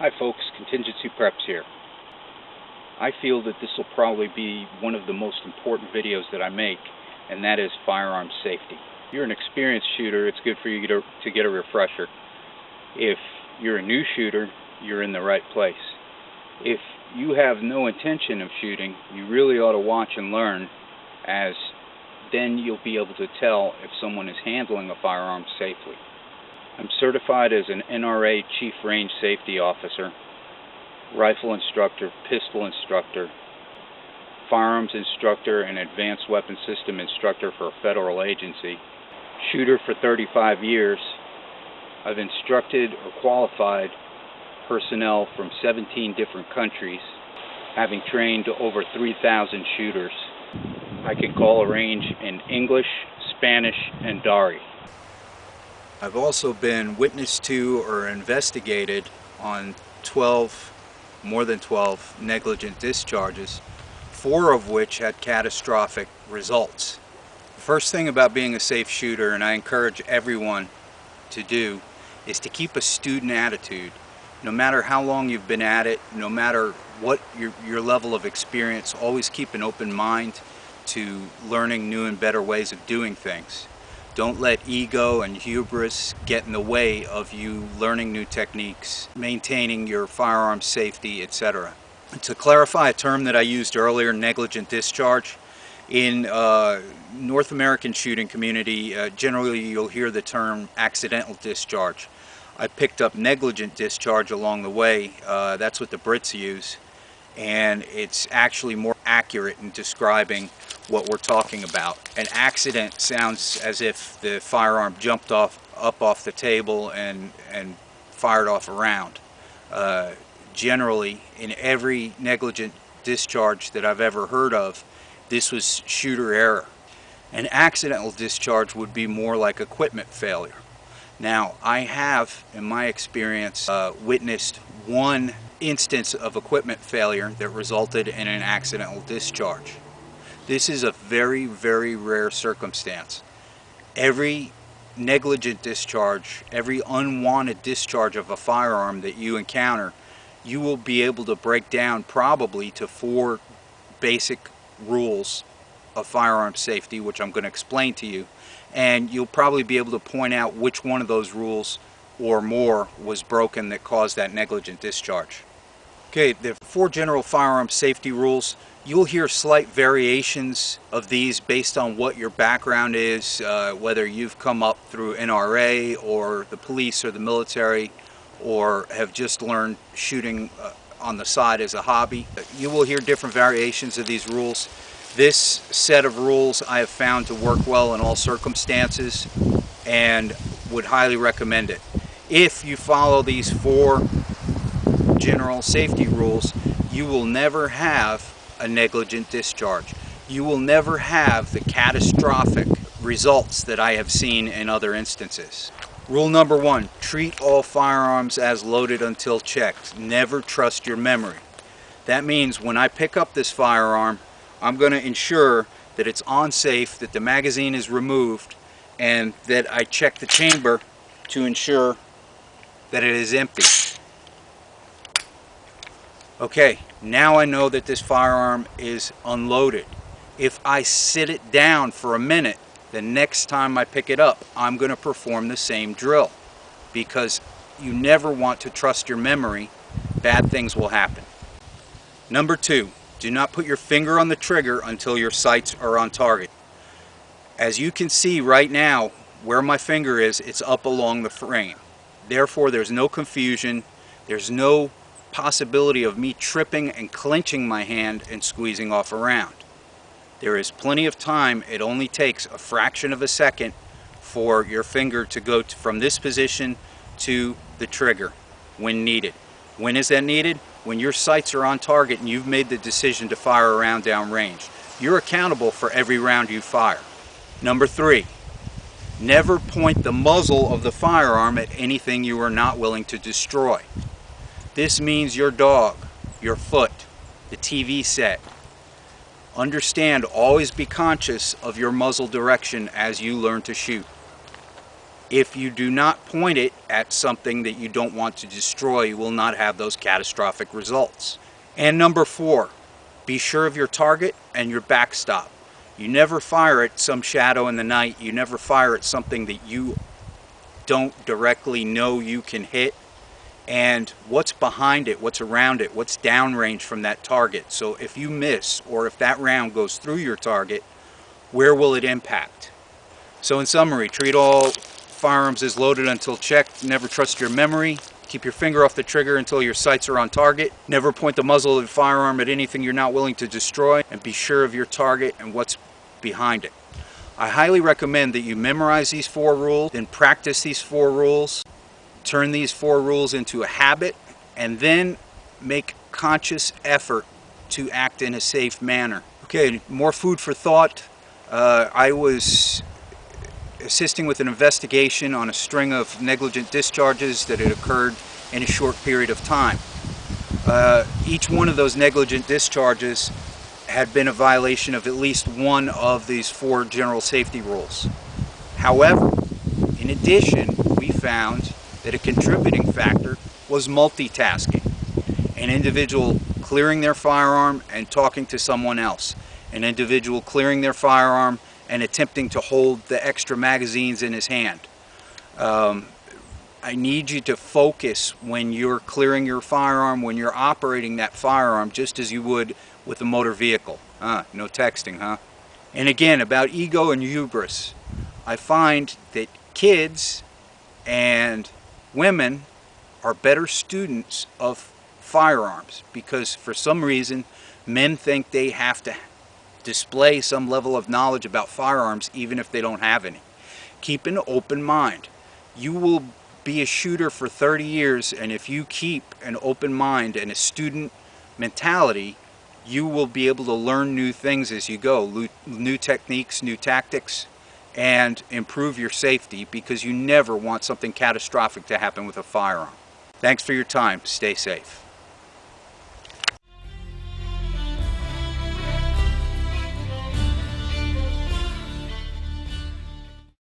Hi folks, Contingency Preps here. I feel that this will probably be one of the most important videos that I make, and that is firearms safety. If you're an experienced shooter, it's good for you to get a refresher. If you're a new shooter, you're in the right place. If you have no intention of shooting, you really ought to watch and learn, as then you'll be able to tell if someone is handling a firearm safely. I'm certified as an NRA Chief Range Safety Officer, rifle instructor, pistol instructor, firearms instructor, and advanced weapon system instructor for a federal agency, shooter for 35 years. I've instructed or qualified personnel from 17 different countries, having trained over 3,000 shooters. I can call a range in English, Spanish, and Dari. I've also been witness to or investigated on more than 12 negligent discharges, 4 of which had catastrophic results. The first thing about being a safe shooter, and I encourage everyone to do, is to keep a student attitude. No matter how long you've been at it, no matter what your level of experience, always keep an open mind to learning new and better ways of doing things. Don't let ego and hubris get in the way of you learning new techniques, maintaining your firearm safety, etc. To clarify a term that I used earlier, negligent discharge, in North American shooting community, generally you'll hear the term accidental discharge. I picked up negligent discharge along the way. That's what the Brits use, and it's actually more accurate in describing what we're talking about. An accident sounds as if the firearm jumped up off the table and fired off a round. Generally, in every negligent discharge that I've ever heard of, this was shooter error. An accidental discharge would be more like equipment failure. Now, I have, in my experience, witnessed one instance of equipment failure that resulted in an accidental discharge. This is a very, very rare circumstance. Every negligent discharge, every unwanted discharge of a firearm that you encounter, you will be able to break down probably to 4 basic rules of firearm safety, which I'm going to explain to you, and you'll probably be able to point out which one of those rules or more was broken that caused that negligent discharge. Okay, the 4 general firearm safety rules. You'll hear slight variations of these based on what your background is, whether you've come up through NRA or the police or the military, or have just learned shooting on the side as a hobby. You will hear different variations of these rules. This set of rules I have found to work well in all circumstances and would highly recommend it. If you follow these 4 general safety rules, you will never have a negligent discharge. You will never have the catastrophic results that I have seen in other instances. Rule number 1, treat all firearms as loaded until checked. Never trust your memory. That means when I pick up this firearm, I'm going to ensure that it's on safe, that the magazine is removed, and that I check the chamber to ensure that it is empty. Okay, now I know that this firearm is unloaded. If I sit it down for a minute, the next time I pick it up, I'm going to perform the same drill, because you never want to trust your memory. Bad things will happen. Number 2, do not put your finger on the trigger until your sights are on target. As you can see right now, where my finger is, it's up along the frame. Therefore, there's no confusion. There's no possibility of me tripping and clenching my hand and squeezing off a round. There is plenty of time. It only takes a fraction of a second for your finger to go from this position to the trigger when needed. When is that needed? When your sights are on target and you've made the decision to fire a round down range. You're accountable for every round you fire. Number 3, never point the muzzle of the firearm at anything you are not willing to destroy. This means your dog, your foot, the TV set. Understand, always be conscious of your muzzle direction as you learn to shoot. If you do not point it at something that you don't want to destroy, you will not have those catastrophic results. And number 4, be sure of your target and your backstop. You never fire at some shadow in the night. You never fire at something that you don't directly know you can hit. And what's behind it, what's around it, what's downrange from that target. So if you miss, or if that round goes through your target, where will it impact? So in summary, treat all firearms as loaded until checked. Never trust your memory. Keep your finger off the trigger until your sights are on target. Never point the muzzle of the firearm at anything you're not willing to destroy. And be sure of your target and what's behind it. I highly recommend that you memorize these 4 rules, then practice these 4 rules. Turn these 4 rules into a habit, and then make conscious effort to act in a safe manner. Okay, more food for thought. I was assisting with an investigation on a string of negligent discharges that had occurred in a short period of time. Each one of those negligent discharges had been a violation of at least one of these 4 general safety rules. However, in addition, we found that a contributing factor was multitasking. An individual clearing their firearm and talking to someone else. An individual clearing their firearm and attempting to hold the extra magazines in his hand. I need you to focus when you're clearing your firearm, when you're operating that firearm, just as you would with a motor vehicle. No texting, huh? And again, about ego and hubris. I find that kids and women are better students of firearms because for some reason men think they have to display some level of knowledge about firearms even if they don't have any. Keep an open mind. You will be a shooter for 30 years, and if you keep an open mind and a student mentality, you will be able to learn new things as you go, new techniques, new tactics, and improve your safety, because you never want something catastrophic to happen with a firearm. Thanks for your time. Stay safe.